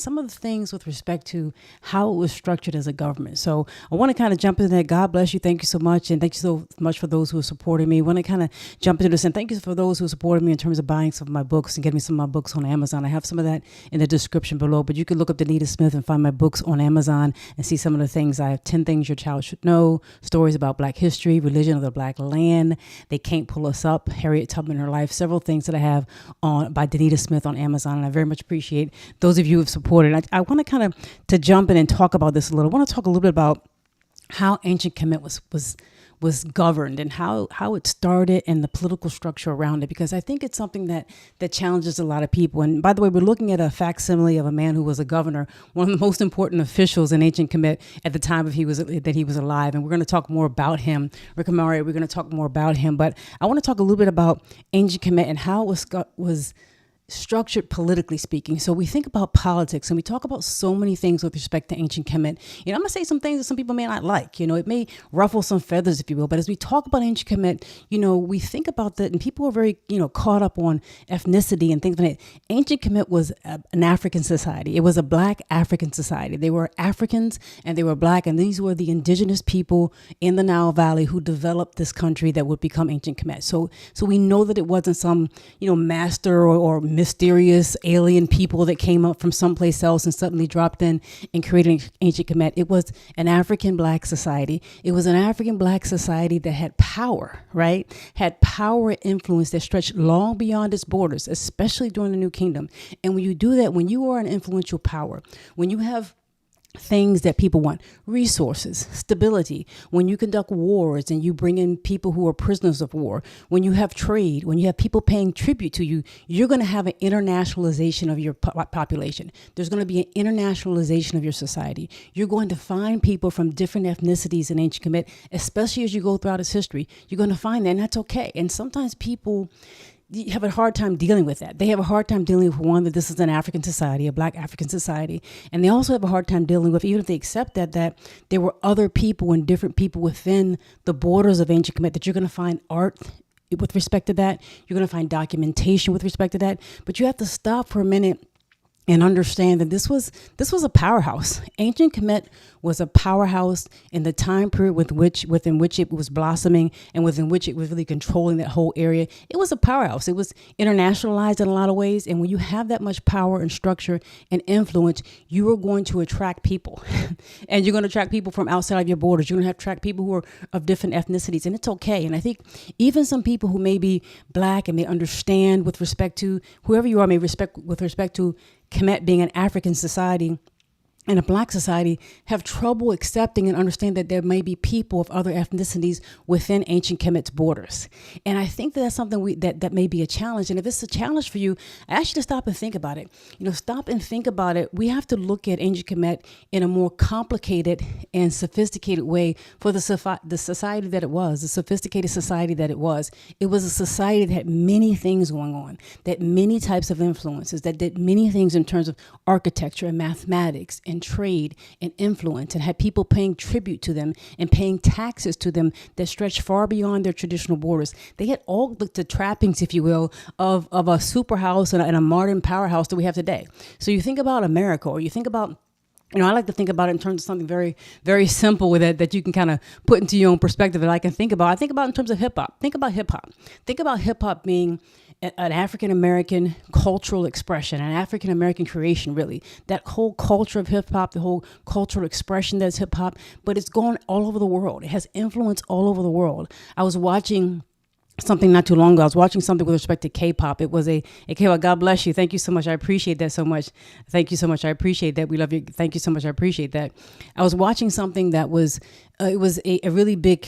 some of the things with respect to how it was structured as a government. So I want to kind of jump into that. God bless you. Thank you so much. And thank you so much for those who are supporting me. I want to kind of jump into this. And thank you for those who supported me in terms of buying some of my books and getting me some of my books on Amazon. I have some of that in the description below, but you can look up Danita Smith and find my books on Amazon and see some of the things. I have 10 Things Your Child Should Know, stories about Black history, religion of the Black land, They Can't Pull Us Up, Harriet Tubman, Her Life, several things that I have on by Danita Smith on Amazon. And I very much appreciate those of you who have supported. I want to kind of to jump in and talk about this a little. I want to talk a little bit about how Ancient Kemet was governed and how it started and the political structure around it, because I think it's something that challenges a lot of people. And by the way, we're looking at a facsimile of a man who was a governor, one of the most important officials in Ancient Kemet at the time that he was alive. And we're going to talk more about him. Rekhmire, we're going to talk more about him. But I want to talk a little bit about Ancient Kemet and how it was structured politically speaking. So we think about politics and we talk about so many things with respect to Ancient Kemet. I'm going to say some things that some people may not like. It may ruffle some feathers, if you will. But as we talk about Ancient Kemet, we think about that, and people are very, caught up on ethnicity and things like that. Ancient Kemet was an African society. It was a Black African society. They were Africans and they were Black, and these were the indigenous people in the Nile Valley who developed this country that would become Ancient Kemet. So we know that it wasn't some, master or mysterious alien people that came up from someplace else and suddenly dropped in and created Ancient Kemet. It was an African Black society. It was an African Black society that had power, right? Had power and influence that stretched long beyond its borders, especially during the New Kingdom. And when you do that, when you are an influential power, when you have things that people want, resources, stability, when you conduct wars and you bring in people who are prisoners of war, when you have trade, when you have people paying tribute to you, you're going to have an internationalization of your population. There's going to be an internationalization of your society. You're going to find people from different ethnicities in Ancient Kemet, especially as you go throughout its history. You're going to find that, and that's okay. And sometimes people have a hard time dealing with that. They have a hard time dealing with, one, that this is an African society, a Black African society. And they also have a hard time dealing with, even if they accept that there were other people and different people within the borders of Ancient Kemet, that you're going to find art with respect to that. You're going to find documentation with respect to that. But you have to stop for a minute and understand that this was a powerhouse. Ancient Kemet was a powerhouse in the time period within which it was blossoming and within which it was really controlling that whole area. It was a powerhouse. It was internationalized in a lot of ways. And when you have that much power and structure and influence, you are going to attract people. And you're going to attract people from outside of your borders. You're going to attract people who are of different ethnicities. And it's okay. And I think even some people who may be Black and may understand with respect to whoever you are, with respect to Kemet being an African society and a Black society, have trouble accepting and understand that there may be people of other ethnicities within Ancient Kemet's borders. And I think that's something that may be a challenge. And if it's a challenge for you, I ask you to stop and think about it. Stop and think about it. We have to look at Ancient Kemet in a more complicated and sophisticated way for the society that it was, the sophisticated society that it was. It was a society that had many things going on, that many types of influences, that did many things in terms of architecture and mathematics and trade and influence, and had people paying tribute to them and paying taxes to them that stretched far beyond their traditional borders. They had all the trappings, if you will, of a superhouse and a modern powerhouse that we have today. So you think about America, or you think about, I like to think about it in terms of something very, very simple with it that you can kind of put into your own perspective that I can think about. I think about in terms of hip hop. Think about hip hop. Think about hip hop being an African-American cultural expression, an African-American creation, really. That whole culture of hip-hop, the whole cultural expression that's hip-hop, but it's gone all over the world. It has influence all over the world. I was watching something not too long ago. I was watching something with respect to K-pop. It was a K-pop. God bless you. Thank you so much. I appreciate that so much. Thank you so much. I appreciate that. We love you. Thank you so much. I appreciate that. I was watching something that was, it was a really big,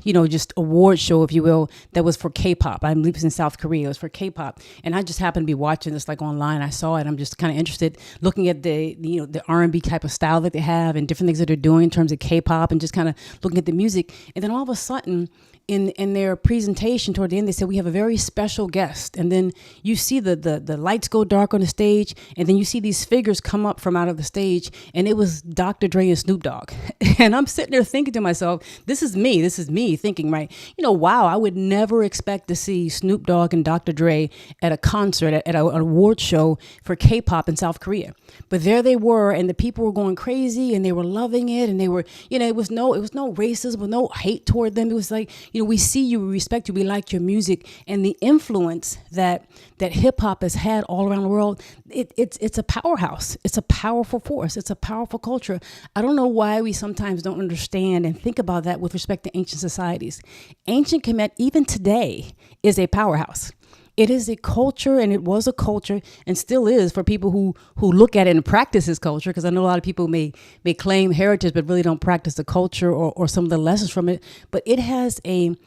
just award show, if you will, that was for K-pop. I believe it's in South Korea. It was for K-pop. And I just happened to be watching this online. I saw it. I'm just kind of interested, looking at the R&B type of style that they have and different things that they're doing in terms of K-pop, and just kind of looking at the music. And then all of a sudden, in their presentation toward the end, they said, we have a very special guest. And then you see the lights go dark on the stage, and then you see these figures come up from out of the stage, and it was Dr. Dre and Snoop Dogg. And I'm sitting there thinking to myself, this is me. me thinking, right, wow, I would never expect to see Snoop Dogg and Dr. Dre at a concert, at an award show for K-pop in South Korea. But there they were, and the people were going crazy, and they were loving it, and they were, it was no racism, no hate toward them. It was like, we see you, we respect you, we like your music, and the influence that hip hop has had all around the world. It's a powerhouse. It's a powerful force. It's a powerful culture. I don't know why we sometimes don't understand and think about that with respect to ancient societies. Ancient Kemet, even today, is a powerhouse. It is a culture, and it was a culture, and still is for people who look at it and practice this culture, because I know a lot of people may claim heritage but really don't practice the culture or some of the lessons from it. But it has an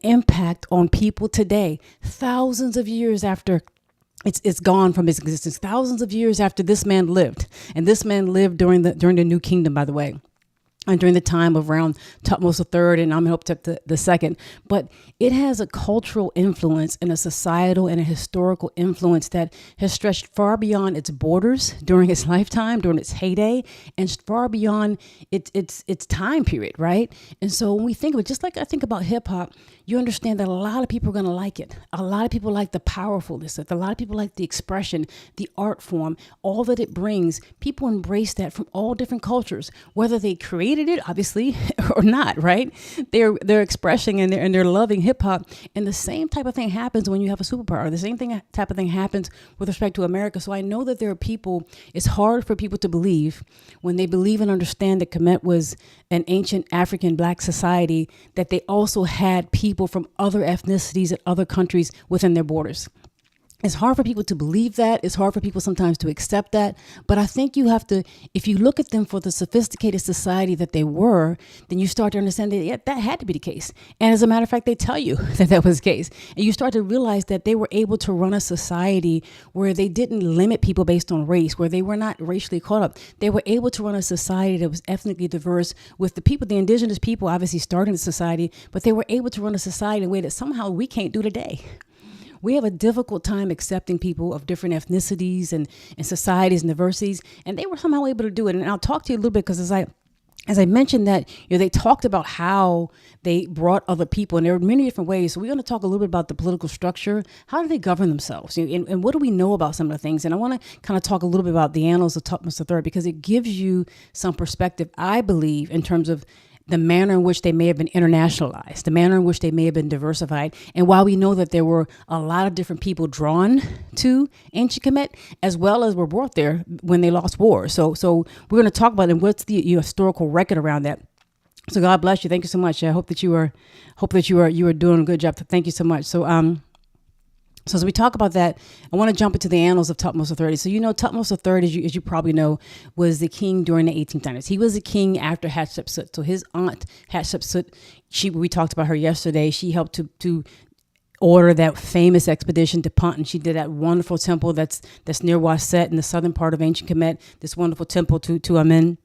impact on people today, thousands of years after it's gone from its existence, thousands of years after this man lived. And this man lived during the New Kingdom, by the way, and during the time of around Thutmose III and Amenhotep II. But it has a cultural influence and a societal and a historical influence that has stretched far beyond its borders during its lifetime, during its heyday, and far beyond its time period, right? And so when we think of it, just like I think about hip hop, you understand that a lot of people are going to like it. A lot of people like the powerfulness. A lot of people like the expression, the art form, all that it brings. People embrace that from all different cultures, whether they created it, obviously, or not, right? They're expressing and they're loving hip hop. And the same type of thing happens when you have a superpower. The same type of thing happens with respect to America. So I know that there are people, it's hard for people to believe when they believe and understand that Kemet was an ancient African Black society, that they also had people from other ethnicities and other countries within their borders. It's hard for people to believe that. It's hard for people sometimes to accept that. But I think you have to, if you look at them for the sophisticated society that they were, then you start to understand that that had to be the case. And as a matter of fact, they tell you that was the case. And you start to realize that they were able to run a society where they didn't limit people based on race, where they were not racially caught up. They were able to run a society that was ethnically diverse, with the people, the indigenous people obviously starting the society, but they were able to run a society in a way that somehow we can't do today. We have a difficult time accepting people of different ethnicities and societies and diversities, and they were somehow able to do it. And I'll talk to you a little bit, because as I mentioned that, they talked about how they brought other people, and there are many different ways. So we're going to talk a little bit about the political structure. How do they govern themselves? And what do we know about some of the things? And I want to kind of talk a little bit about the annals of Thutmose III, because it gives you some perspective, I believe, in terms of the manner in which they may have been internationalized, the manner in which they may have been diversified. And while we know that there were a lot of different people drawn to Ancient Kemet, as well as were brought there when they lost war. So we're going to talk about it, and what's the historical record around that. So God bless you. Thank you so much. I hope that you are doing a good job. Thank you so much. So as we talk about that, I want to jump into the annals of Thutmose III. So Thutmose III, as you probably know, was the king during the 1800s. He was the king after Hatshepsut. So his aunt Hatshepsut, we talked about her yesterday. She helped to order that famous expedition to Punt, and she did that wonderful temple that's near Auset in the southern part of Ancient Kemet. This wonderful temple to Amen,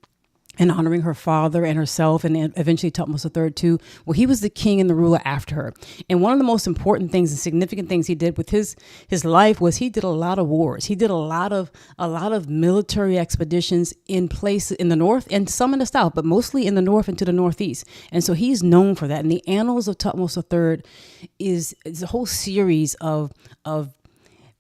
and honoring her father and herself, and eventually Thutmose III too. Well, he was the king and the ruler after her. And one of the most important things and significant things he did with his life was he did a lot of wars. He did a lot of military expeditions in places in the north and some in the south, but mostly in the north and to the northeast. And so he's known for that. And the annals of Thutmose III is a whole series of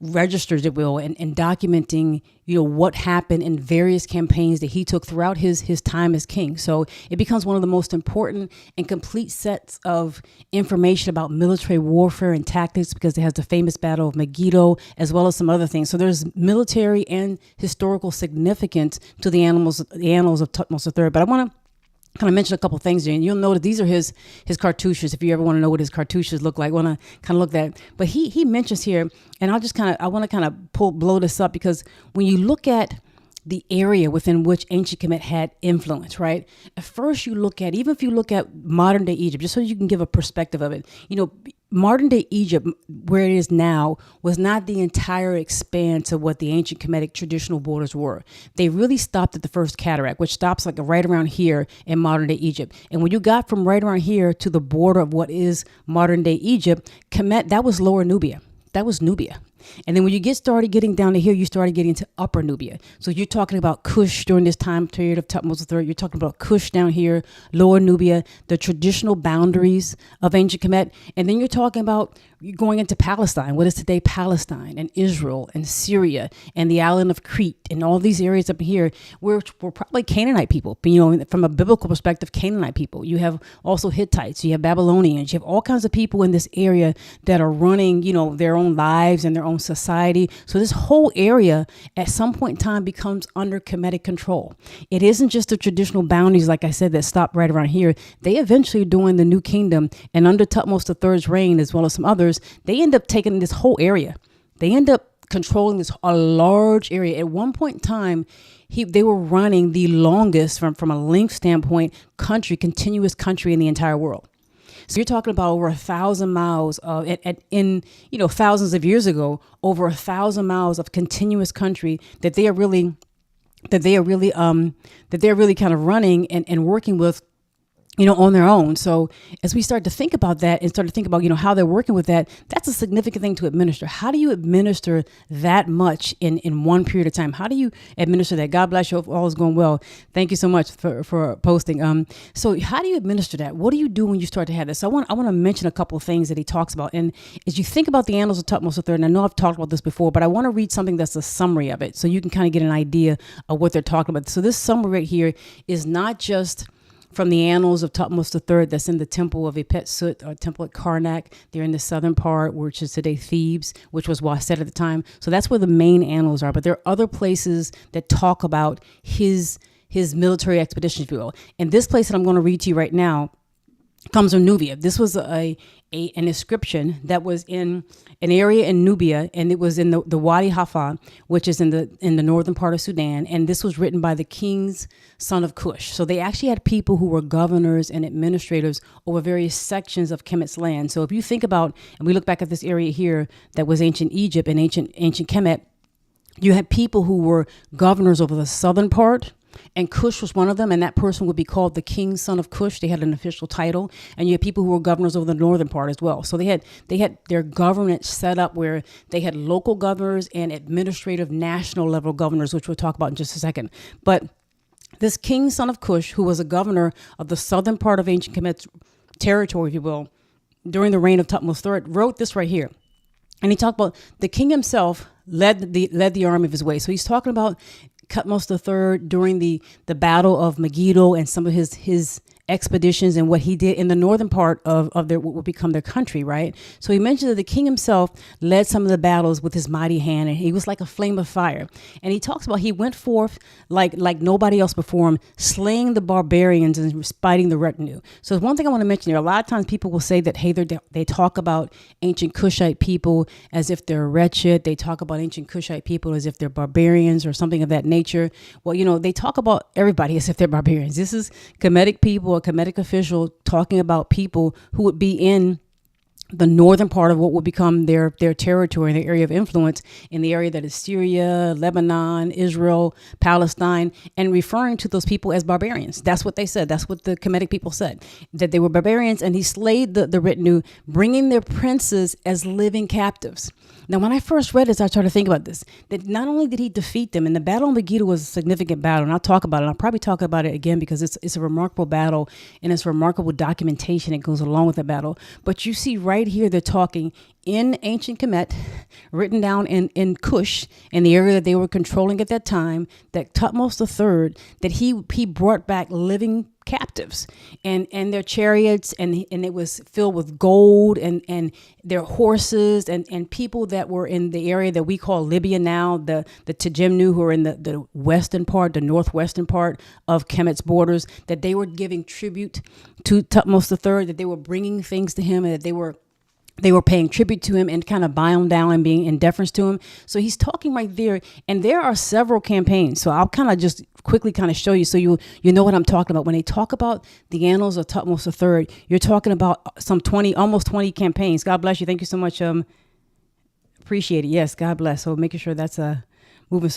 registers, it will, and documenting, what happened in various campaigns that he took throughout his time as king. So it becomes one of the most important and complete sets of information about military warfare and tactics, because it has the famous Battle of Megiddo, as well as some other things. So there's military and historical significance to the annals of Thutmose III. But I want to kind of mention a couple things there, and you'll know that these are his cartouches. If you ever want to know what his cartouches look like, want to kind of look at. But he mentions here, and I want to kind of blow this up, because when you look at the area within which Ancient Kemet had influence, right? At first, even if you look at modern day Egypt, just so you can give a perspective of it, modern day Egypt, where it is now, was not the entire expanse of what the ancient Kemetic traditional borders were. They really stopped at the first cataract, which stops like right around here in modern day Egypt. And when you got from right around here to the border of what is modern day Egypt, Kemet, that was Lower Nubia. That was Nubia. And then when you started getting down to here, you started getting to Upper Nubia. So you're talking about Kush during this time period of Thutmose III. You're talking about Kush down here, Lower Nubia, the traditional boundaries of ancient Kemet. And then you're talking about going into Palestine, what is today Palestine, and Israel and Syria and the island of Crete and all these areas up here were probably Canaanite people. From a biblical perspective, Canaanite people. You have also Hittites, you have Babylonians, you have all kinds of people in this area that are running, their own lives and their own society. So this whole area at some point in time becomes under Kemetic control. It isn't just the traditional boundaries, like I said, that stop right around here. They eventually, during the New Kingdom and under Thutmose III's reign, as well as some others, they end up taking this whole area. They end up controlling a large area. At one point in time, they were running the longest, from a length standpoint, continuous country in the entire world. So you're talking about over 1,000 miles thousands of years ago, over 1,000 miles of continuous country that they are really kind of running and working with, on their own. So as we start to think about that and start to think about, how they're working with that, that's a significant thing to administer. How do you administer that much in one period of time? How do you administer that? God bless you. If all is going well. Thank you so much for posting. So how do you administer that? What do you do when you start to have this? So I want to mention a couple of things that he talks about. And as you think about the annals of Thutmose III, and I know I've talked about this before, but I want to read something that's a summary of it so you can kind of get an idea of what they're talking about. So this summary right here is not just from the annals of Thutmose III that's in the temple of Epet-Sut, or temple at Karnak. They're in the southern part, which is today Thebes, which was Auset at the time. So that's where the main annals are. But there are other places that talk about his military expeditions, if you will. And this place that I'm going to read to you right now comes from Nubia. This was an inscription that was in an area in Nubia, and it was in the Wadi Hafa, which is in the northern part of Sudan. And this was written by the king's son of Kush. So they actually had people who were governors and administrators over various sections of Kemet's land. So if you think about, and we look back at this area here that was ancient Egypt and ancient Kemet, you had people who were governors over the southern part. And Kush was one of them, and that person would be called the king's son of Kush. They had an official title, and you had people who were governors over the northern part as well. So they had their government set up where they had local governors and administrative national level governors, which we'll talk about in just a second. But this king's son of Kush, who was a governor of the southern part of ancient Kemet's territory, if you will, during the reign of Thutmose III, wrote this right here. And he talked about the king himself led the army of his way. So he's talking about Thutmose III during the battle of Megiddo and some of his expeditions and what he did in the northern part of their what would become their country, right? So he mentioned that the king himself led some of the battles with his mighty hand, and he was like a flame of fire. And he talks about he went forth like nobody else before him, slaying the barbarians and fighting the retinue. So one thing I want to mention here, a lot of times people will say that, hey, they talk about ancient Kushite people as if they're wretched. They talk about ancient Kushite people as if they're barbarians or something of that nature. Well, they talk about everybody as if they're barbarians. This is Kemetic people, a Kemetic official talking about people who would be in the northern part of what would become their territory, their area of influence, in the area that is Syria, Lebanon, Israel, Palestine, and referring to those people as barbarians. That's what they said. That's what the Kemetic people said, that they were barbarians, and he slayed the retinue, bringing their princes as living captives. Now, when I first read this, I started to think about this, that not only did he defeat them, and the battle of Megiddo was a significant battle, and I'll talk about it. I'll probably talk about it again because it's a remarkable battle, and it's remarkable documentation that goes along with the battle. But you see right here, they're talking in ancient Kemet, written down in Kush, in the area that they were controlling at that time, that Thutmose III, that he brought back living captives and their chariots, and it was filled with gold and their horses and people that were in the area that we call Libya now, the Tejemnu, who are in the western part, the northwestern part of Kemet's borders, that they were giving tribute to Thutmose III, that they were bringing things to him, and that they were paying tribute to him and kind of bowing down and being in deference to him. So he's talking right there. And there are several campaigns. So I'll kind of just quickly kind of show you so you know what I'm talking about. When they talk about the annals of Thutmose III, you're talking about almost 20 campaigns. God bless you. Thank you so much. Appreciate it. Yes, God bless. So making sure that's moving.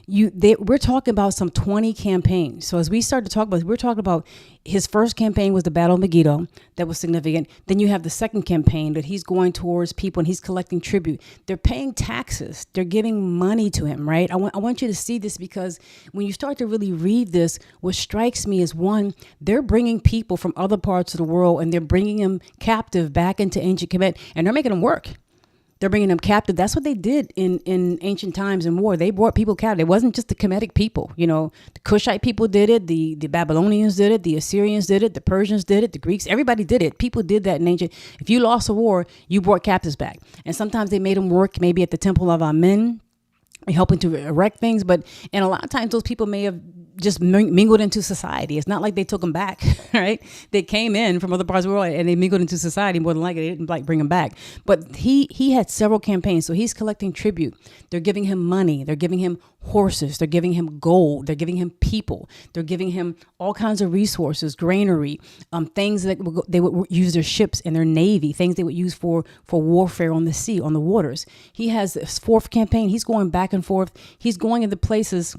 We're talking about some 20 campaigns. So as we start to talk about, we're talking about his first campaign was the Battle of Megiddo. That was significant. Then you have the second campaign that he's going towards people and he's collecting tribute. They're paying taxes. They're giving money to him, right? I want you to see this, because when you start to really read this, what strikes me is, one, they're bringing people from other parts of the world and they're bringing them captive back into ancient Kemet, and they're making them work. They're bringing them captive. That's what they did in ancient times in war. They brought people captive. It wasn't just the Kemetic people. You know, the Kushite people did it. The Babylonians did it. The Assyrians did it. The Persians did it. The Greeks, everybody did it. People did that in ancient. If you lost a war, you brought captives back. And sometimes they made them work maybe at the Temple of Amen, helping to erect things. And a lot of times those people may have just mingled into society. It's not like they took them back, right? They came in from other parts of the world and they mingled into society. More than likely, they didn't like bring them back. But he had several campaigns. So he's collecting tribute. They're giving him money. They're giving him horses. They're giving him gold. They're giving him people. They're giving him all kinds of resources, granary, things that they would use their ships and their navy, things they would use for warfare on the sea, on the waters. He has this fourth campaign. He's going back and forth. He's going into places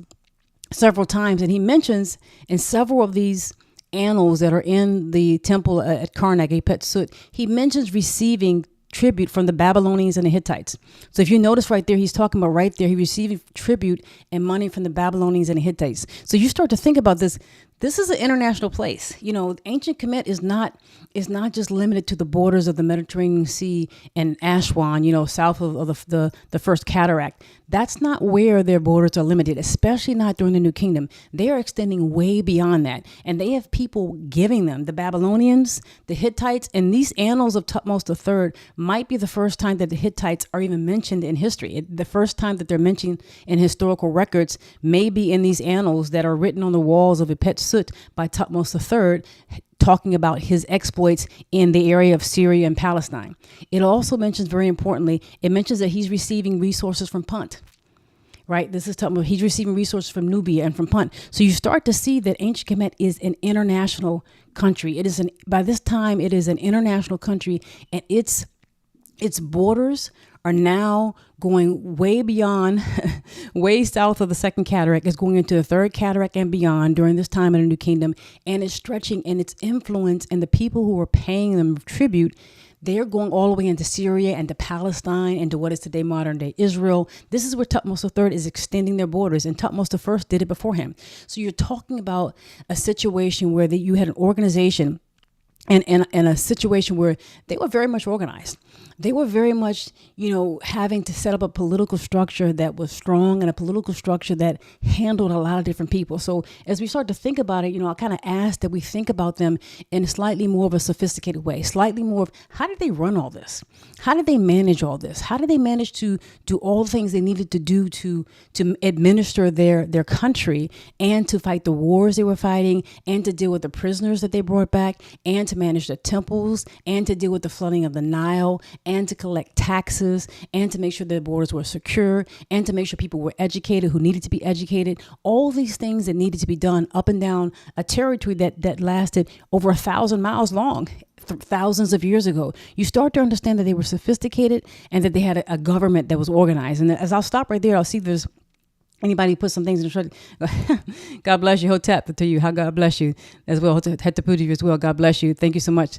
several times, and he mentions in several of these annals that are in the temple at Karnak, Apet-Sut, he mentions receiving tribute from the Babylonians and the Hittites. So if you notice right there, he's talking about right there, he receiving tribute and money from the Babylonians and the Hittites. So you start to think about this. This is an international place. You know, ancient Kemet is not just limited to the borders of the Mediterranean Sea and Aswan, you know, south of the first cataract. That's not where their borders are limited, especially not during the New Kingdom. They are extending way beyond that. And they have people giving them, the Babylonians, the Hittites, and these annals of Thutmose III might be the first time that the Hittites are even mentioned in history. The first time that they're mentioned in historical records may be in these annals that are written on the walls of Apet-Sut by Thutmose III, talking about his exploits in the area of Syria and Palestine. It also mentions, very importantly, it mentions that he's receiving resources from Punt. Right? This is talking about he's receiving resources from Nubia and from Punt. So you start to see that ancient Kemet is an international country. By this time, it is an international country, and its borders are now going way beyond, way south of the second cataract. It's going into the third cataract and beyond during this time in the New Kingdom. And it's stretching, and its influence and the people who are paying them tribute, they're going all the way into Syria and to Palestine and to what is today modern day Israel. This is where Thutmose III is extending their borders, and Thutmose I did it before him. So you're talking about a situation where you had an organization and a situation where they were very much organized. They were very much, having to set up a political structure that was strong and a political structure that handled a lot of different people. So as we start to think about it, I kind of ask that we think about them in a slightly more of a sophisticated way, slightly more of how did they run all this? How did they manage all this? How did they manage to do all the things they needed to do to administer their country and to fight the wars they were fighting and to deal with the prisoners that they brought back and to manage the temples and to deal with the flooding of the Nile and to collect taxes and to make sure their borders were secure and to make sure people were educated who needed to be educated. All these things that needed to be done up and down a territory that lasted over 1,000 miles long. Thousands of years ago, you start to understand that they were sophisticated and that they had a government that was organized. And as I'll stop right there, I'll see if there's anybody put some things in the God bless you, Hotep, to tell you how God bless you as well. Hotep to you as well. God bless you. Thank you so much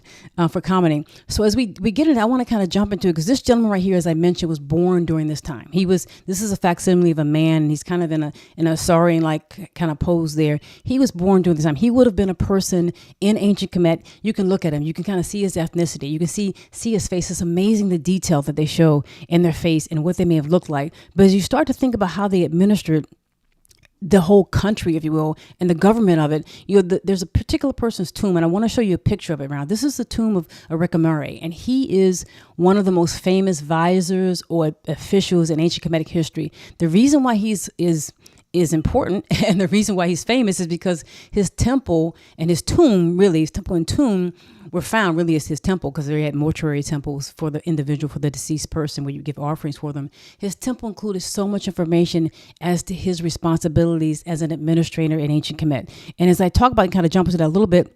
for commenting. So as we get it, I want to kind of jump into it because this gentleman right here, as I mentioned, was born during this time. This is a facsimile of a man. And he's kind of in a Ausarian like kind of pose there. He was born during this time. He would have been a person in ancient Kemet. You can look at him. You can kind of see his ethnicity. You can see his face. It's amazing the detail that they show in their face and what they may have looked like. But as you start to think about how they administered the whole country, if you will, and the government of it, there's a particular person's tomb, and I want to show you a picture of it around. This is the tomb of Rekhmire, and he is one of the most famous viziers or officials in ancient Kemetic history. The reason why he is important and the reason why he's famous is because his temple and his tomb, really, his temple and tomb were found really as his temple because they had mortuary temples for the individual, for the deceased person where you give offerings for them. His temple included so much information as to his responsibilities as an administrator in ancient Kemet. And as I talk about and kind of jump into that a little bit,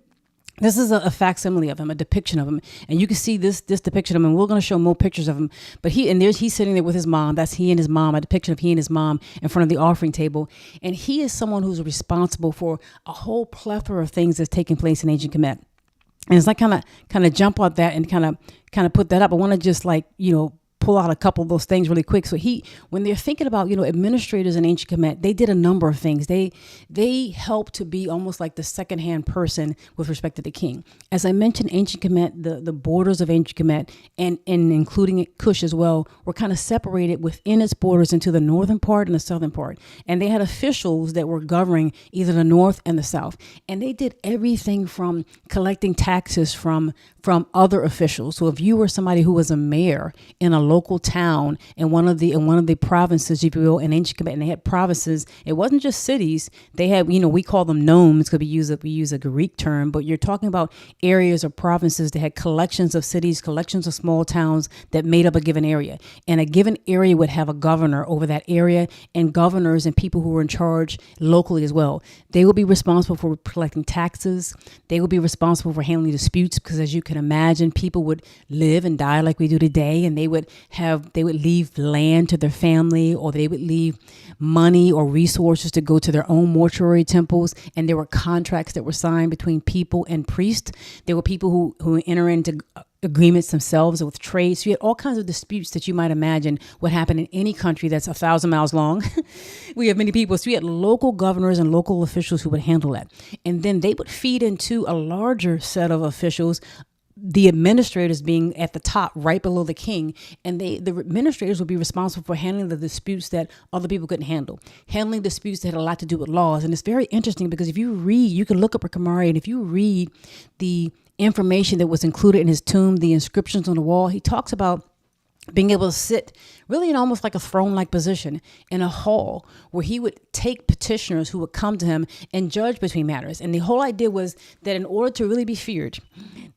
This is a facsimile of him, a depiction of him, and you can see this depiction of him. We're going to show more pictures of him, but he's sitting there with his mom. That's he and his mom, a depiction of he and his mom in front of the offering table, and he is someone who's responsible for a whole plethora of things that's taking place in ancient Kemet. And as I kind of jump on that and kind of put that up, I want to just pull out a couple of those things really quick. So when they're thinking about, administrators in ancient Kemet, they did a number of things. They helped to be almost like the secondhand person with respect to the king. As I mentioned, ancient Kemet, the borders of ancient Kemet, and including Kush as well, were kind of separated within its borders into the northern part and the southern part. And they had officials that were governing either the north and the south. And they did everything from collecting taxes from other officials. So if you were somebody who was a mayor in a local town in one of the provinces, if you will, in ancient Kemet, and they had provinces, it wasn't just cities. They had, we call them nomes because we use a Greek term, but you're talking about areas or provinces that had collections of cities, collections of small towns that made up a given area. And a given area would have a governor over that area, and governors and people who were in charge locally as well. They would be responsible for collecting taxes. They would be responsible for handling disputes, because as you can imagine, people would live and die like we do today, and they would leave land to their family, or they would leave money or resources to go to their own mortuary temples. And there were contracts that were signed between people and priests. There were people who enter into agreements themselves with trade. So you had all kinds of disputes that you might imagine would happen in any country that's 1,000 miles long. We have many people. So we had local governors and local officials who would handle that. And then they would feed into a larger set of officials, the administrators being at the top, right below the king. And the administrators would be responsible for handling the disputes that other people couldn't handle, handling disputes that had a lot to do with laws. And it's very interesting because if you read, you can look up Rekhmire, and if you read the information that was included in his tomb, the inscriptions on the wall, he talks about being able to sit really in almost like a throne-like position in a hall where he would take petitioners who would come to him and judge between matters. And the whole idea was that in order to really be feared,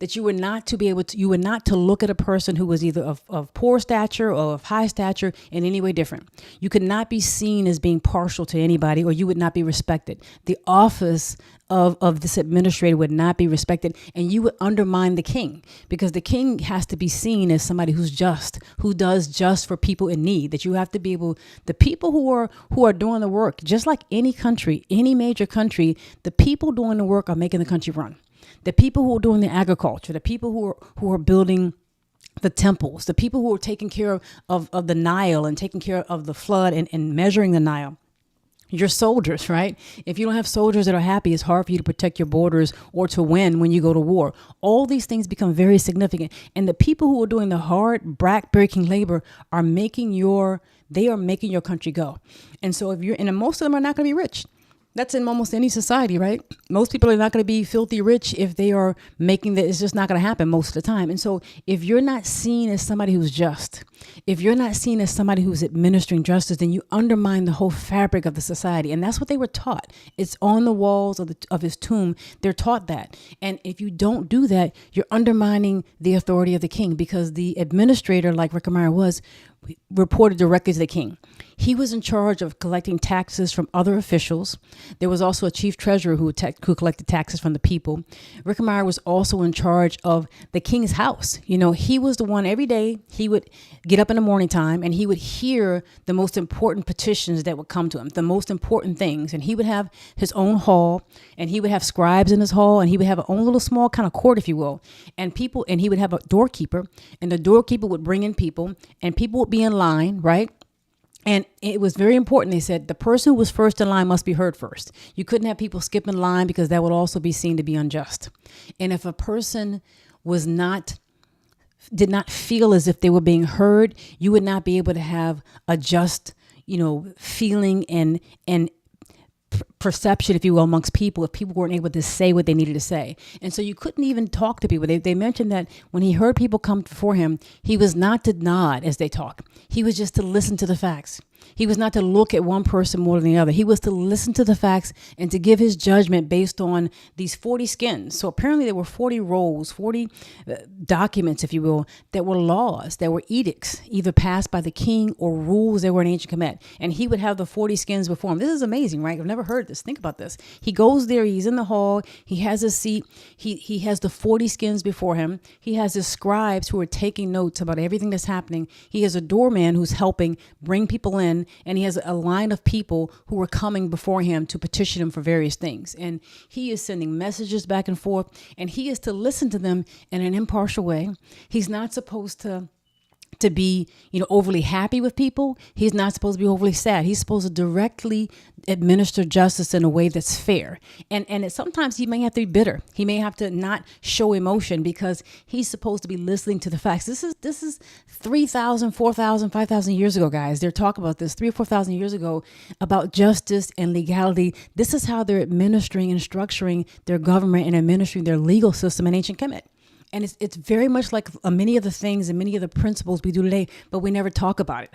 that you were not to look at a person who was either of poor stature or of high stature in any way different. You could not be seen as being partial to anybody, or you would not be respected. The office of this administrator would not be respected, and you would undermine the king, because the king has to be seen as somebody who's just, who does just for people in need. That you have to be able, the people who are doing the work, just like any country, any major country, the people doing the work are making the country run. The people who are doing the agriculture, the people who are building the temples, the people who are taking care of the Nile and taking care of the flood and measuring the Nile. Your soldiers, right? If you don't have soldiers that are happy, it's hard for you to protect your borders or to win when you go to war. All these things become very significant. And the people who are doing the hard, back-breaking labor are making your country go. And so and most of them are not going to be rich. That's in almost any society, right? Most people are not going to be filthy rich if they are making that. It's just not going to happen most of the time. And so if you're not seen as somebody who's just, if you're not seen as somebody who's administering justice, then you undermine the whole fabric of the society. And that's what they were taught. It's on the walls of his tomb. They're taught that. And if you don't do that, you're undermining the authority of the king, because the administrator, like Rekhmire was, reported directly to the king. He was in charge of collecting taxes from other officials. There was also a chief treasurer who collected taxes from the people. Rekhmire was also in charge of the king's house. He was the one every day. He would get up in the morning time and he would hear the most important petitions that would come to him, the most important things. And he would have his own hall, and he would have scribes in his hall, and he would have a own little small kind of court, if you will. And he would have a doorkeeper, and the doorkeeper would bring in people, and people would be in line, right? And it was very important. They said the person who was first in line must be heard first. You couldn't have people skipping line, because that would also be seen to be unjust. And if a person did not feel as if they were being heard, you would not be able to have a just, feeling and perception, if you will, amongst people, if people weren't able to say what they needed to say. And so you couldn't even talk to people. They mentioned that when he heard people come before him, he was not to nod as they talked. He was just to listen to the facts. He was not to look at one person more than the other. He was to listen to the facts and to give his judgment based on these 40 skins. So apparently there were 40 rolls, 40 documents, if you will, that were laws, that were edicts, either passed by the king or rules that were in ancient Kemet. And he would have the 40 skins before him. This is amazing, right? I've never heard this. Think about this. He goes there. He's in the hall. He has a seat. He has the 40 skins before him. He has his scribes who are taking notes about everything that's happening. He has a doorman who's helping bring people in. And he has a line of people who are coming before him to petition him for various things. And he is sending messages back and forth. And he is to listen to them in an impartial way. He's not supposed to be, overly happy with people. He's not supposed to be overly sad. He's supposed to directly administer justice in a way that's fair. And sometimes he may have to be bitter. He may have to not show emotion because he's supposed to be listening to the facts. This is 3,000, 4,000, 5,000 years ago, guys. They're talking about this 3,000 or 4,000 years ago about justice and legality. This is how they're administering and structuring their government and administering their legal system in Ancient Kemet. And it's very much like many of the things and many of the principles we do today, but we never talk about it.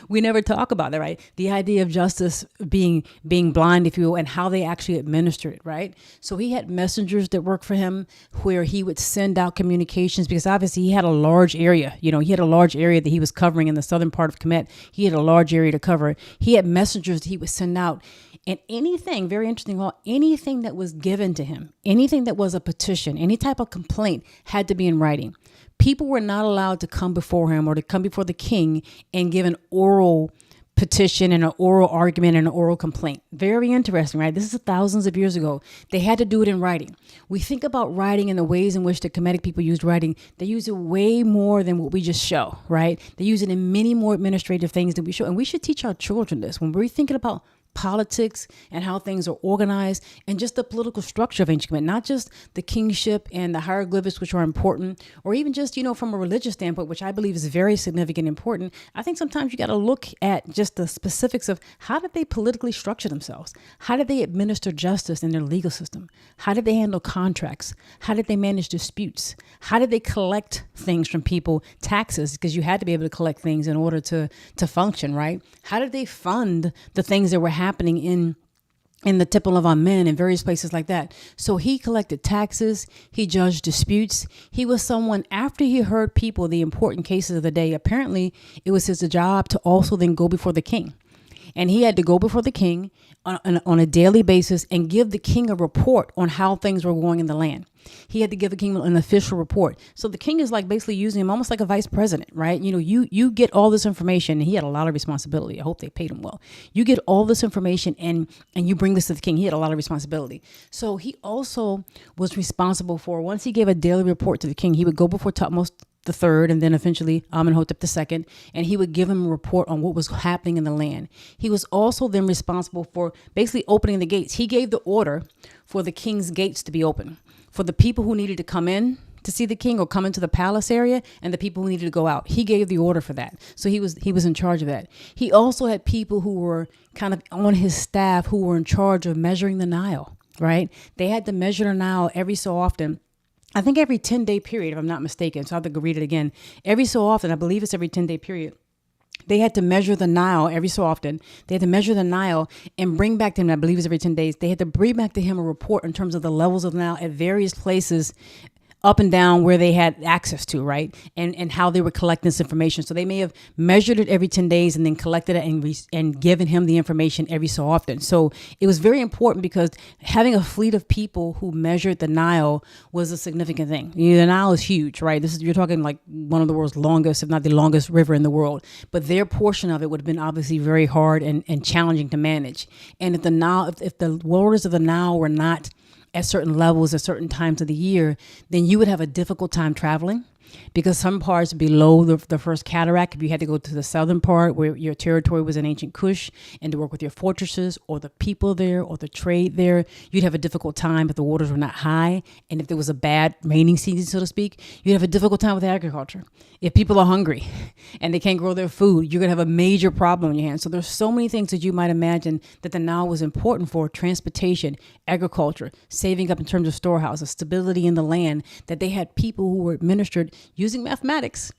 We never talk about it, right? The idea of justice being blind, if you will, and how they actually administer it, right? So he had messengers that worked for him where he would send out communications because obviously he had a large area. He had a large area that he was covering in the southern part of Kemet. He had a large area to cover. He had messengers that he would send out. And anything, very interesting, anything that was given to him, anything that was a petition, any type of complaint had to be in writing. People were not allowed to come before him or to come before the king and give an oral petition and an oral argument and an oral complaint. Very interesting, right? This is thousands of years ago. They had to do it in writing. We think about writing and the ways in which the Kemetic people used writing. They use it way more than what we just show, right? They use it in many more administrative things than we show. And we should teach our children this. When we're thinking about politics and how things are organized and just the political structure of Ancient Kemet, not just the kingship and the hieroglyphics, which are important, or even just, from a religious standpoint, which I believe is very significant and important. I think sometimes you got to look at just the specifics of how did they politically structure themselves? How did they administer justice in their legal system? How did they handle contracts? How did they manage disputes? How did they collect things from people, taxes, because you had to be able to collect things in order to function, right? How did they fund the things that were happening in the Temple of Amen and various places like that? So he collected taxes. He judged disputes. He was someone, after he heard people, the important cases of the day, apparently it was his job to also then go before the king. And he had to go before the king on a daily basis and give the king a report on how things were going in the land. He had to give the king an official report. So the king is like basically using him almost like a vice president, right? You get all this information, and he had a lot of responsibility. I hope they paid him well. You get all this information and you bring this to the king. He had a lot of responsibility. So he also was responsible for, once he gave a daily report to the king, he would go before Thutmose III and then eventually Amenhotep II, and he would give him a report on what was happening in the land. He was also then responsible for basically opening the gates. He gave the order for the king's gates to be open for the people who needed to come in to see the king or come into the palace area, and the people who needed to go out. He gave the order for that. So he was in charge of that. He also had people who were kind of on his staff who were in charge of measuring the Nile, right? They had to measure the Nile every so often. I think every 10-day period, if I'm not mistaken. So I have to go read it again. Every so often, I believe it's every 10-day period. They had to measure the Nile every so often. They had to measure the Nile and bring back to him, I believe it's every 10 days. They had to bring back to him a report in terms of the levels of the Nile at various places up and down where they had access to, right? And how they were collecting this information. So they may have measured it every 10 days and then collected it and given him the information every so often. So it was very important because having a fleet of people who measured the Nile was a significant thing. The Nile is huge, right? You're talking like one of the world's longest, if not the longest river in the world. But their portion of it would have been obviously very hard and challenging to manage. And if the waters of the Nile were not at certain levels at certain times of the year, then you would have a difficult time traveling, because some parts below the first cataract, if you had to go to the southern part where your territory was in ancient Kush and to work with your fortresses or the people there or the trade there, you'd have a difficult time if the waters were not high. And if there was a bad raining season, so to speak, you'd have a difficult time with agriculture. If people are hungry and they can't grow their food, you're going to have a major problem on your hands. So there's so many things that you might imagine that the Nile was important for: transportation, agriculture, saving up in terms of storehouses, stability in the land, that they had people who were administered using mathematics.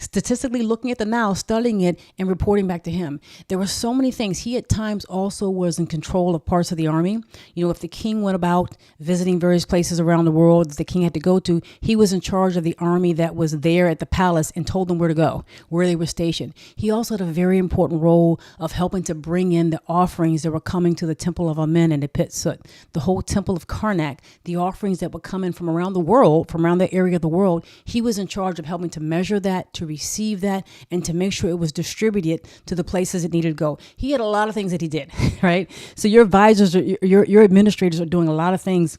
statistically looking at the Nile, studying it, and reporting back to him. There were so many things. He at times also was in control of parts of the army. You know, if the king went about visiting various places around the world that the king had to go to, he was in charge of the army that was there at the palace and told them where to go, where they were stationed. He also had a very important role of helping to bring in the offerings that were coming to the temple of Amen and the Pet Sut, the whole temple of Karnak, the offerings that would come in from around the world, from around the area of the world. He was in charge of helping to measure that, to receive that, and to make sure it was distributed to the places it needed to go. He had a lot of things that he did, right? So your advisors, your administrators are doing a lot of things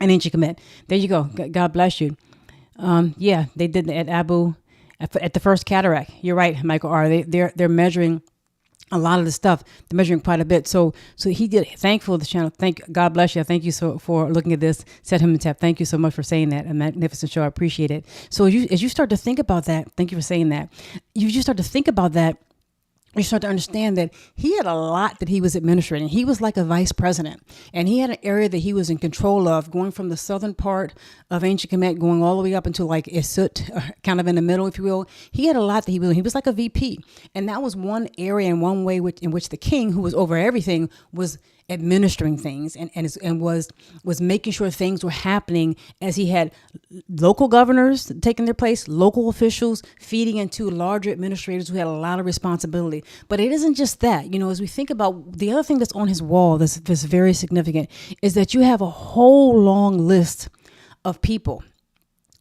in Ancient Kemet. There you go. God bless you. Yeah, they did at at the first cataract. You're right, Michael R. They're measuring a lot of the stuff. They're measuring quite a bit. So he did. Thankful the channel. God bless you. Thank you for looking at this. Set him and tap. Thank you so much for saying that. A magnificent show. I appreciate it. So as you start to think about that, thank you for saying that. You just start to think about that. You start to understand that he had a lot that he was administrating. He was like a vice president, and he had an area that he was in control of, going from the southern part of Ancient Kemet, going all the way up into like Isut, kind of in the middle, if you will. He had a lot that he was doing. He was like a VP, and that was one area and one way in which the king, who was over everything, was administering things and was making sure things were happening, as he had local governors taking their place, local officials feeding into larger administrators who had a lot of responsibility. But it isn't just that. You know, as we think about the other thing that's on his wall that's very significant, is that you have a whole long list of people,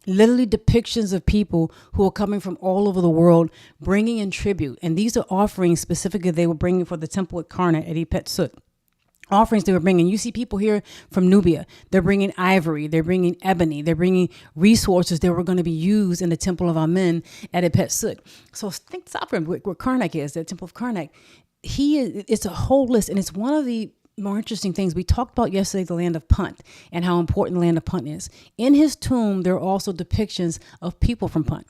literally depictions of people who are coming from all over the world, bringing in tribute. And these are offerings specifically they were bringing for the temple at Karnak at Epet Sut. Offerings they were bringing. You see people here from Nubia. They're bringing ivory. They're bringing ebony. They're bringing resources that were going to be used in the temple of Amen at Epet Sut. So think sovereign where Karnak is, the temple of Karnak. It's a whole list, and it's one of the more interesting things. We talked about yesterday the land of Punt and how important the land of Punt is. In his tomb, there are also depictions of people from Punt,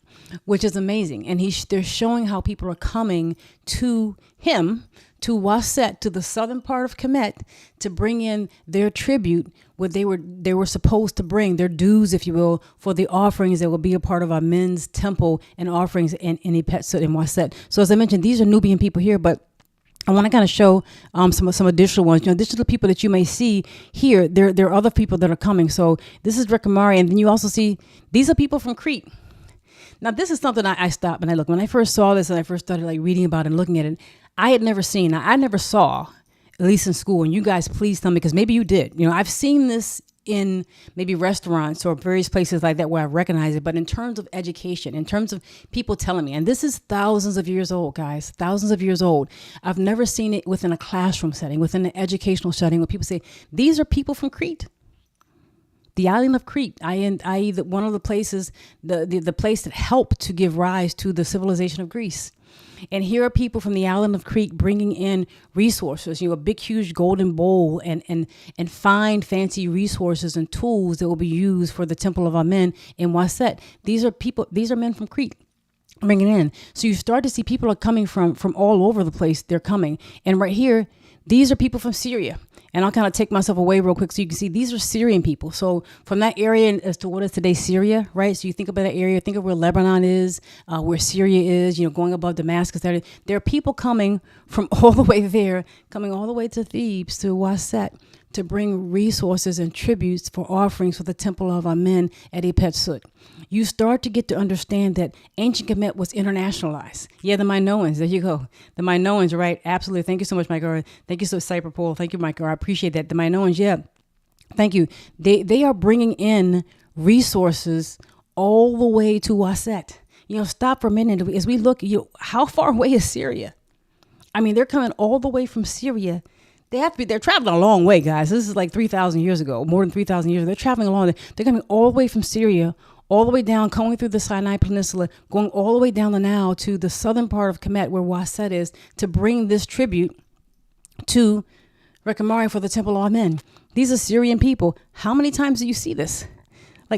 which is amazing. And they're showing how people are coming to him, to Auset, to the southern part of Kemet, to bring in their tribute, what they were supposed to bring, their dues, if you will, for the offerings that will be a part of Amen's temple and offerings in Epet Sut and Auset. So as I mentioned, these are Nubian people here, but I want to kind of show some additional ones. You know, additional people that you may see here. There are other people that are coming. So this is Rekhmire, and then you also see these are people from Crete. Now, this is something I stopped and I looked. When I first saw this and I first started like reading about it and looking at it, I had never seen. I never saw, at least in school. And you guys, please tell me, because maybe you did. You know, I've seen this in maybe restaurants or various places like that where I recognize it. But in terms of education, in terms of people telling me, and this is thousands of years old, guys, thousands of years old. I've never seen it within a classroom setting, within an educational setting, where people say, these are people from Crete. The island of Crete, i.e. one of the places, the place that helped to give rise to the civilization of Greece. And here are people from the island of Crete bringing in resources, you know, a big, huge golden bowl and fine, fancy resources and tools that will be used for the temple of Amen in Auset. These are men from Crete bringing in. So you start to see people are coming from all over the place. They're coming. And right here, these are people from Syria. And I'll kind of take myself away real quick so you can see these are Syrian people. So from that area as to what is today Syria, right? So you think about that area, think of where Lebanon is, where Syria is, you know, going above Damascus. There are people coming from all the way there, coming all the way to Thebes, to Auset, to bring resources and tributes for offerings for the temple of Amen at Epet Sut. You start to get to understand that Ancient Kemet was internationalized. Yeah, the Minoans, there you go. The Minoans, right? Absolutely. Thank you so much, Michael. Thank you so much, Cyberpole. Thank you, Michael. I appreciate that. The Minoans, yeah. Thank you. They are bringing in resources all the way to Auset. You know, stop for a minute. As we look, how far away is Syria? I mean, they're coming all the way from Syria. They're traveling a long way, guys. This is like 3,000 years ago, more than 3,000 years. They're traveling along. They're coming all the way from Syria, all the way down, going through the Sinai Peninsula, going all the way down the Nile to the southern part of Kemet, where Auset is, to bring this tribute to Rekhmire for the temple of Amen. These are Syrian people. How many times do you see this?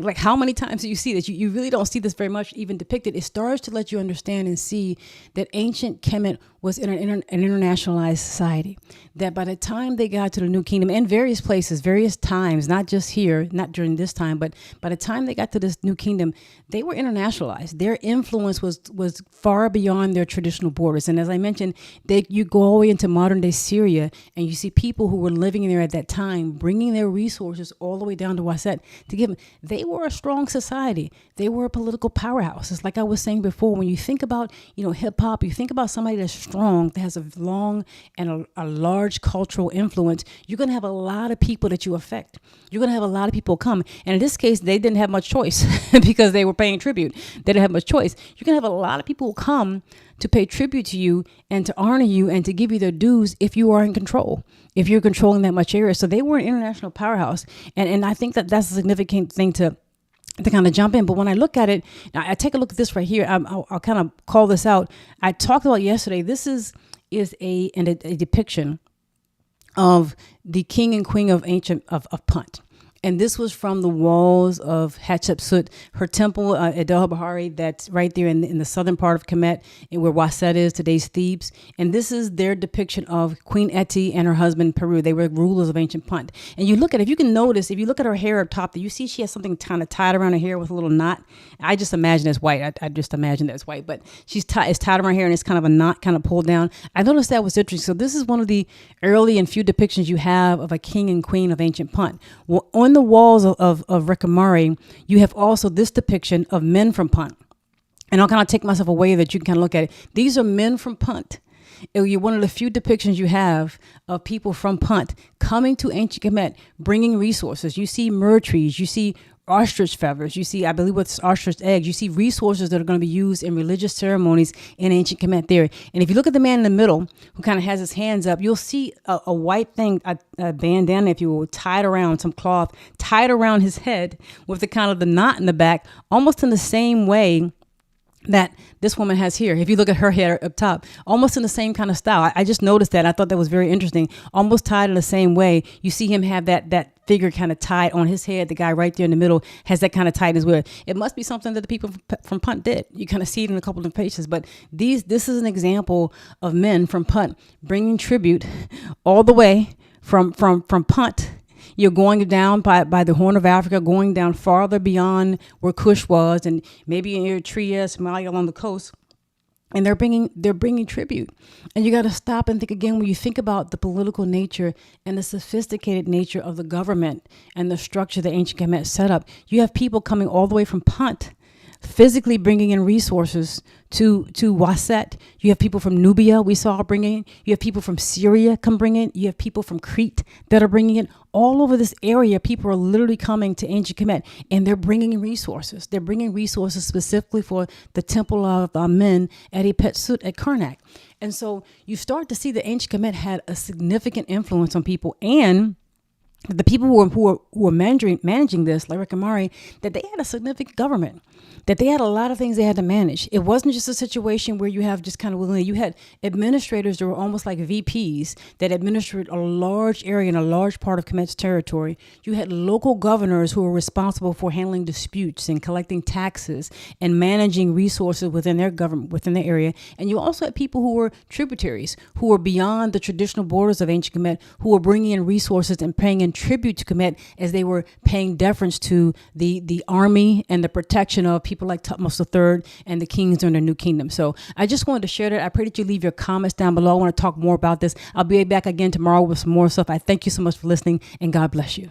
Like how many times do you see this? You really don't see this very much even depicted. It starts to let you understand and see that ancient Kemet was in an internationalized society. That by the time they got to the New Kingdom, in various places, various times, not just here, not during this time, but by the time they got to this New Kingdom, they were internationalized. Their influence was far beyond their traditional borders. And as I mentioned, you go all the way into modern day Syria, and you see people who were living there at that time, bringing their resources all the way down to Auset to give them. They were a strong society. They were a political powerhouse. It's like I was saying before, when you think about, hip hop, you think about somebody that's strong, that has a long and a large cultural influence, you're going to have a lot of people that you affect. You're going to have a lot of people come. And in this case, they didn't have much choice because they were paying tribute. They didn't have much choice. You're going to have a lot of people who come to pay tribute to you and to honor you and to give you their dues if you are in control, if you're controlling that much area. So they were an international powerhouse. And I think that that's a significant thing to kind of jump in. But when I look at it, I take a look at this right here. I'll kind of call this out. I talked about yesterday. This is a depiction of the king and queen of Punt. And this was from the walls of Hatshepsut, her temple at Bahari, that's right there in the southern part of Kemet, and where Auset is, today's Thebes. And this is their depiction of Queen Eti and her husband Peru. They were rulers of ancient Punt. And you look at, if you can notice, if you look at her hair up top, you see she has something kind of tied around her hair with a little knot. I just imagine it's white. I just imagine that's white, but it's tied around her hair and it's kind of a knot kind of pulled down. I noticed that was interesting. So this is one of the early and few depictions you have of a king and queen of ancient Punt. Well, on the walls of Rekhmire, you have also this depiction of men from Punt. And I'll kind of take myself away that you can kind of look at it. These are men from Punt. You're one of the few depictions you have of people from Punt coming to ancient Kemet, bringing resources. You see myrrh trees, you see ostrich feathers, you see, I believe what's ostrich eggs, you see resources that are going to be used in religious ceremonies in ancient Kemet there. And if you look at the man in the middle who kind of has his hands up, you'll see a white thing, a bandana, if you will, tied around, some cloth tied around his head with the kind of the knot in the back, almost in the same way that this woman has here. If you look at her hair up top, almost in the same kind of style. I just noticed that. I thought that was very interesting. Almost tied in the same way. You see him have that figure kind of tied on his head. The guy right there in the middle has that kind of tied as well. It must be something that the people from Punt did. You kind of see it in a couple of places. But this is an example of men from Punt bringing tribute all the way from Punt. You're going down by the Horn of Africa, going down farther beyond where Kush was, and maybe in Eritrea, Somalia along the coast. And they're bringing tribute. And you got to stop and think again, when you think about the political nature and the sophisticated nature of the government and the structure that ancient Kemet set up, you have people coming all the way from Punt, physically bringing in resources to Auset. You have people from Nubia we saw bringing in. You have people from Syria come bring in. You have people from Crete that are bringing in. All over this area, people are literally coming to ancient Kemet, and they're bringing in resources. They're bringing resources specifically for the temple of Amen at Epetsut at Karnak. And so you start to see that ancient Kemet had a significant influence on people, and the people who were managing this, like Rekhmire, that they had a significant government, that they had a lot of things they had to manage. It wasn't just a situation where you have just kind of willingly. You had administrators that were almost like VPs that administered a large area and a large part of Kemet's territory. You had local governors who were responsible for handling disputes and collecting taxes and managing resources within their government, within their area. And you also had people who were tributaries, who were beyond the traditional borders of ancient Kemet, who were bringing in resources and paying in tribute to Kemet as they were paying deference to the army and the protection of people like Thutmose III and the kings during their new kingdom. So I just wanted to share that. I pray that you leave your comments down below. I want to talk more about this. I'll be back again tomorrow with some more stuff. I thank you so much for listening, and God bless you.